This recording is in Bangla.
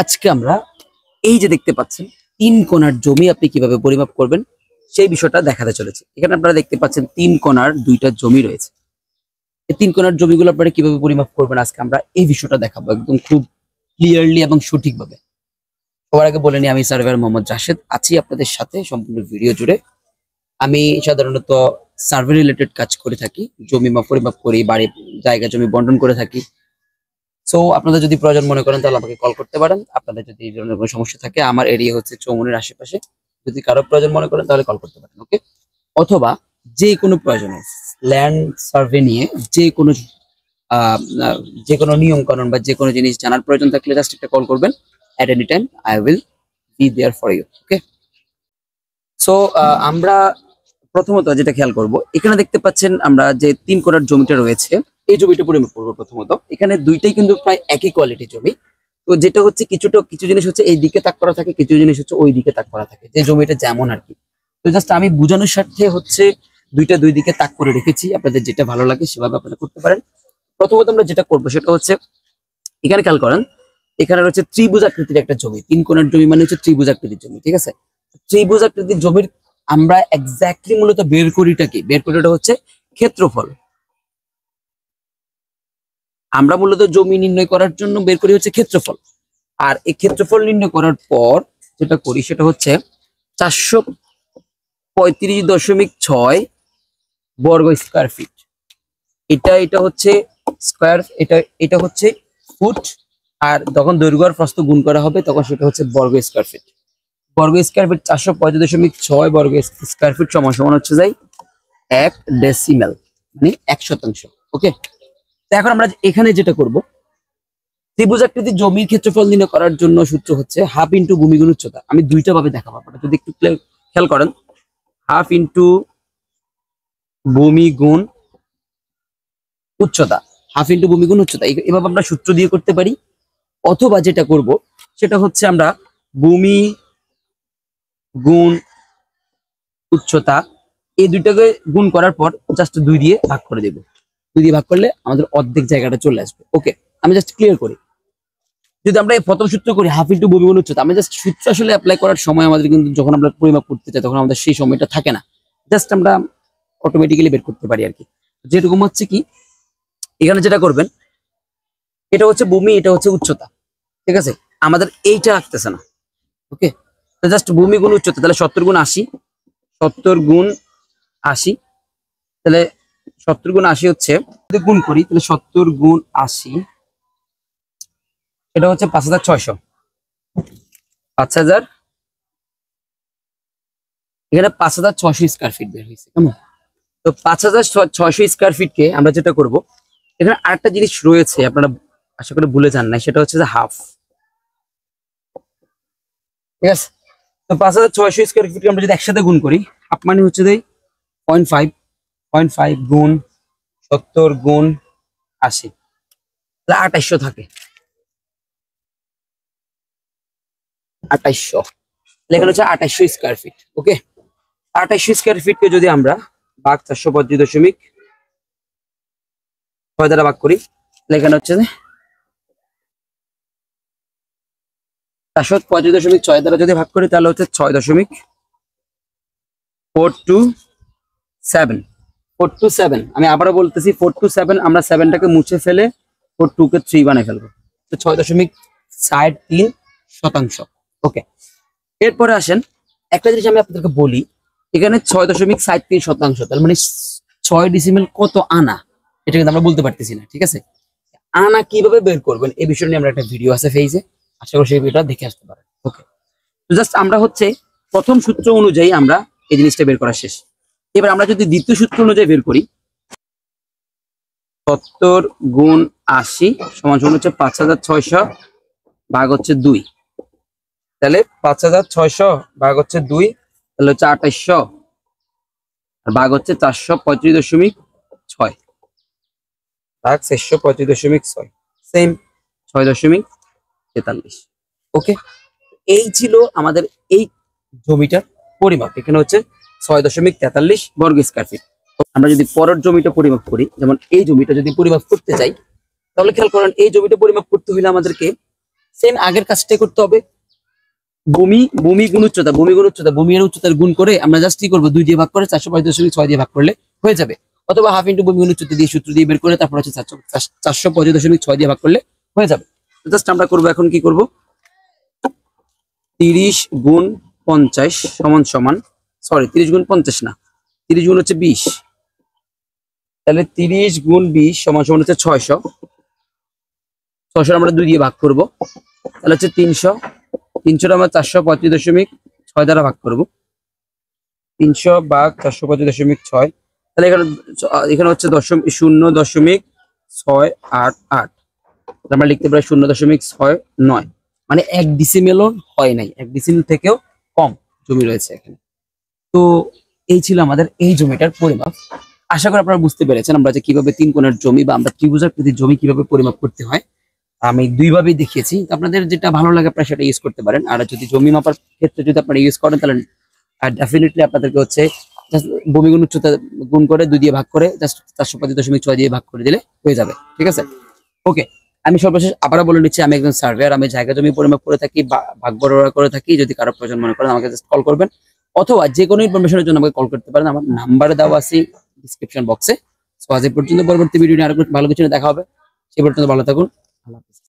আজকে আমরা এই যে দেখতে পাচ্ছেন 3 কোণার জমি আপনি কিভাবে পরিমাপ করবেন সেই বিষয়টা দেখাতে চলেছে। এখানে আপনারা দেখতে পাচ্ছেন 3 কোণার 2টা জমি রয়েছে। এই 3 কোণার জমিগুলো আপনারা কিভাবে পরিমাপ করবেন আজকে আমরা এই বিষয়টা দেখাবো একদম খুব ক্লিয়ারলি এবং সঠিকভাবে। সবার আগে বলে নিই, আমি সার্ভেয়ার মোহাম্মদ রাশেদ আছি আপনাদের সাথে সম্পূর্ণ ভিডিও জুড়ে। আমি সাধারণত সার্ভে রিলেটেড কাজ করে থাকি, জমি পরিমাপ করি, বাড়ি জায়গা জমি বন্টন করে থাকি। সো আপনাদের যদি প্রয়োজন মনে করেন তাহলে আমাকে কল করতে পারেন। আপনাদের যদি এই ধরনের কোনো সমস্যা থাকে, আমার এরিয়া হচ্ছে চৌমুনির আশেপাশে, যদি কারো প্রয়োজন মনে করেন তাহলে কল করতে পারেন। ওকে, অথবা যে কোনো প্রয়োজনে ল্যান্ড সার্ভে নিয়ে যে কোনো নিয়ম কানুন বা যে কোনো জিনিস জানার প্রয়োজন থাকলে জাস্ট একটা কল করবেন। At any time I will be there for you. Okay, so আমরা প্রথমত যেটা খেয়াল করব, এখানে দেখতে পাচ্ছেন আমরা যে 3 কোণার জমিটা রয়েছে, এই জমিটা পরিমাপ করবো। প্রথমত এখানে দুইটাই কিন্তু প্রায় একই কোয়ালিটির জমি। তো যেটা হচ্ছে কিছু জিনিস হচ্ছে এই দিকে তাক করা থাকে, কিছু জিনিস হচ্ছে ওই দিকে তাক করা থাকে, যে জমিটা যেমন আর কি। তো জাস্ট আমি বোঝানোর স্বার্থে হচ্ছে দুই দিকে তাক করে রেখেছি, আপনাদের যেটা ভালো লাগে সেভাবে আপনারা করতে পারেন। প্রথমত আমরা যেটা করবো সেটা হচ্ছে, এখানে খেয়াল করেন, এখানে রয়েছে ত্রিভুজ আকৃতির একটা জমি। 3 কোণার জমি মানে হচ্ছে ত্রিভুজ আকৃতির জমি, ঠিক আছে? ত্রিভুজ আকৃতির জমির আমরা এক্স্যাক্টলি মূলত বের করিটা হচ্ছে ক্ষেত্রফল। আমরা মূলত জমি নির্ণয় করার জন্য বের করি হচ্ছে ক্ষেত্রফল। আর এই ক্ষেত্রফল নির্ণয় করার পর যেটা করি সেটা হচ্ছে 435.6 বর্গ স্কয়ার ফিট। এটা হচ্ছে স্কয়ার, এটা হচ্ছে ফুট। আর যখন দৈর্ঘ্য আর প্রস্থ গুণ করা হবে তখন সেটা হচ্ছে বর্গ স্কয়ার ফিট। বর্গ স্কয়ার ফিট 435.6 বর্গ স্কয়ার ফিট সমান সমান হচ্ছে যাই 1 ডেসিমেল, মানে 1%। ওকে, তো এখন আমরা এখানে যেটা করব, ত্রিভুজ আকৃতির জমির ক্ষেত্রফল নির্ণয় করার জন্য সূত্র হচ্ছে হাফ ইন্টু ভূমি গুণ উচ্চতা। আমি দুইটা ভাবে দেখাবো, আপনারা যদি একটু খেয়াল করেন, হাফ ইন্টু ভূমি গুণ উচ্চতা, হাফ ইন্টু ভূমি গুণ উচ্চতা, এভাবে আমরা সূত্র দিয়ে করতে পারি। অথবা যেটা করব সেটা হচ্ছে আমরা ভূমি গুণ উচ্চতা এই দুইটাকে গুণ করার পর জাস্ট 2 দিয়ে ভাগ করে দেব। 2 দিয়ে ভাগ করলে আমাদের অর্ধেক জায়গাটা চলে আসবে। ওকে, আমি জাস্ট ক্লিয়ার করি। যদি আমরা এই প্রথম সূত্র করি হাফ ইন্টু ভূমি গুণ উচ্চতা, আমি জাস্ট সূত্র আসলে অ্যাপ্লাই করার সময় আমাদের কিন্তু যখন আমরা পরিমাপ করতে চাই তখন আমাদের সেই সময়টা থাকে না, জাস্ট আমরা অটোমেটিক্যালি বের করতে পারি আর কি। যেরকম হচ্ছে কি, এখানে যেটা করবেন, এটা হচ্ছে ভূমি, এটা হচ্ছে উচ্চতা, ঠিক আছে? আমাদের এইটা রাখতেছে না। ওকে, তো জাস্ট ভূমি গুণ উচ্চতা, তাহলে 70 গুণ 80, 70 গুণ 80, তাহলে 70 গুণ 80 হচ্ছে, যদি গুণ করি তাহলে 70 গুণ 80 এটা হচ্ছে 5600। 5000, এখানে 5600 স্কয়ার ফিট বের হয়েছে, কেমন? তো 5600 স্কয়ার ফিটকে আমরা যেটা করব, এখানে আরেকটা জিনিস রয়েছে আপনারা আশা করি ভুলে যান না, সেটা হচ্ছে যে হাফ। ঠিক আছে, তো 5600 স্কয়ার ফিটকে আমরা যদি একসাথে গুণ করি, হাফ মানে হচ্ছে যে 0.5 গুণ 70 গুণ 80, তাহলে 2800 থাকে। 2800, এখানে হচ্ছে 2800 স্কয়ার ফিট। ওকে, 2800 স্কয়ার ফিটকে যদি আমরা ভাগ 435.6 দ্বারা ভাগ করি, তাহলে এখানে হচ্ছে 435.6 দ্বারা যদি ভাগ করি তাহলে হচ্ছে 6.427। আমি আবারও বলতেছি 427, আমরা 7টাকে মুছে ফেলে 42 কে 3 বানাই ফেলবো, তো 6.73%। ওকে, এরপরে আসেন, একটা জিনিস আমি আপনাদেরকে বলি, এখানে 6.73%, তার মানে 6 ডেসিমেল কত আনা, এটা কিন্তু আমরা বলতে পারতেছি না। ঠিক আছে, আনা কিভাবে বের করবেন এই বিষয় নিয়ে আমরা একটা ভিডিও আছে ফেইজে, আশা করি সেই ভিডিওটা দেখে আসতে পারেন। ওকে, তো জাস্ট আমরা হচ্ছে প্রথম সূত্র অনুযায়ী আমরা এই জিনিসটা বের করা শেষ। এবার আমরা যদি দ্বিতীয় সূত্র অনুযায়ী বের করি, 70 গুণ 80 সমান সমান হচ্ছে 5600 ভাগ হচ্ছে 2, তাহলে 5600 ভাগ হচ্ছে 2, তাহলে হচ্ছে 2800 আর ভাগ হচ্ছে 435.6 ভাগ 435.6, সেম 6.43। ওকে, এই ছিল আমাদের এই জমিটার পরিমাপ। এখানে হচ্ছে 6.43 বর্গ স্কয়ার ফিট। আমরা যদি পরের জমিটা পরিমাপ করি, যেমন এই জমিটা যদি পরিমাপ করতে চাই, তাহলে খেয়াল করেন এই জমিটা পরিমাপ করতে হলে আমাদেরকে সেম আগের কাজটাই করতে হবে। ভূমি গুণ উচ্চতা, ভূমি এর উচ্চতার গুণ করে আমরা জাস্ট কি করবো, 2 দিয়ে ভাগ করে 405.6 দিয়ে ভাগ করলে হয়ে যাবে। অথবা হাফ ইন্টু ভূমি গুণ উচ্চতা দিয়ে সূত্র দিয়ে বের করে তারপর হচ্ছে 405.6 দিয়ে ভাগ করলে হয়ে যাবে। জাস্ট আমরা করবো এখন কি করবো, 30 গুণ 50 সমান সমান, সরি 30 গুণ 50 না, 30 গুণ হচ্ছে 20, তাহলে 30 গুণ 20 সমান সমান হচ্ছে 600। 600 আমরা 2 দিয়ে ভাগ করব, তাহলে হচ্ছে 300। 300 আমরা 435.6 দ্বারা ভাগ করব। 300 ভাগ 435.6, তাহলে এখানে এখানে হচ্ছে 0.688, আমরা লিখতে পারি 0.69, মানে 1 ডিসিমেলও হয় নাই, 1 ডিসিমেল থেকেও কম জমি রয়েছে এখানে। তো এই ছিল আমাদের এই জমিটার পরিমাপ। আশা করি আপনারা বুঝতে পেরেছেন আমরা যে কিভাবে 3 কোণের জমি বা আমরা ত্রিভুজাকৃতির জমি কিভাবে পরিমাপ করতে হয়। আমি 2 ভাবেই দেখিয়েছি, আপনাদের যেটা ভালো লাগে আপনারা সেটা ইউজ করতে পারেন। আর যদি জমি মাপার ক্ষেত্রে যদি আপনারা ইউজ করেন তাহলে ডেফিনেটলি আপনাদেরকে হচ্ছে ভূমি গুণ উচ্চতা গুণ করে 2 দিয়ে ভাগ করে জাস্ট 405.6 দিয়ে ভাগ করে দিলে হয়ে যাবে, ঠিক আছে। ওকে, আমি সর্বশেষ আবারও বলে নিচ্ছি, আমি একজন সার্ভেয়ার, আমি জায়গা জমি পরিমাপ করে থাকি, ভাগ বড়রা করে থাকি। যদি কারো প্রয়োজন মনে করেন আমাকে জাস্ট কল করবেন, অথবা যে কোনো ইনফরমেশনের জন্য আমাকে কল করতে পারেন, আমার নাম্বারে দেওয়া আছে ডিসক্রিপশন বক্সে। সো আজ এই পর্যন্ত, পরবর্তী ভিডিও নিয়ে আরো ভালো কিছু নিয়ে দেখা হবে। সে পর্যন্ত ভালো থাকুন, আল্লাহ হাফেজ।